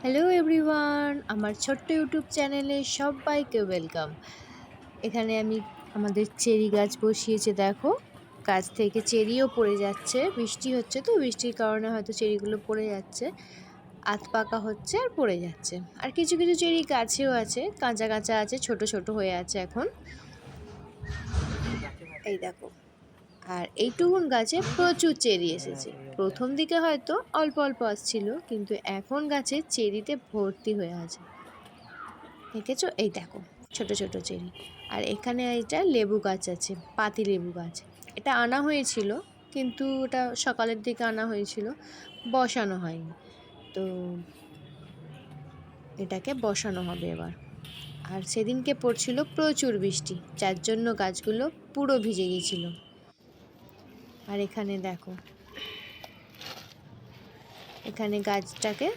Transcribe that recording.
Hello everyone, আমার ছোট্ট YouTube চ্যানেলে সবাইকে ওয়েলকাম। এখানে আমি আমাদের চেরি গাছ বসিয়েছে, দেখো গাছ থেকে চেরিও পড়ে যাচ্ছে। বৃষ্টি হচ্ছে তো, বৃষ্টির কারণে হয়তো চেরিগুলো পড়ে যাচ্ছে, আধ পাকা হচ্ছে আর পড়ে যাচ্ছে। আর কিছু কিছু চেরি গাছেও আছে, কাঁচা কাঁচা আছে, ছোট ছোট হয়ে আছে এখন। এই দেখো, আর এইটুকুন গাছে প্রচুর চেরি এসেছে। প্রথম দিকে হয়তো অল্প অল্প আসছিল, কিন্তু এখন গাছে চেরিতে ভর্তি হয়ে আছে। দেখেছো, এই দেখো ছোট ছোট চেরি। আর এখানে এটা লেবু গাছ আছে, পাতি লেবু গাছ। এটা আনা হয়েছিল, কিন্তু ওটা সকালের দিকে আনা হয়েছিল, বসানো হয়নি। তো এটাকে বসানো হবে এবার। আর সেদিনকে পড়ছিল প্রচুর বৃষ্টি, যার জন্য গাছগুলো পুরো ভিজে গিয়েছিল। আর এখানে দেখো, এখানে গাছটাকে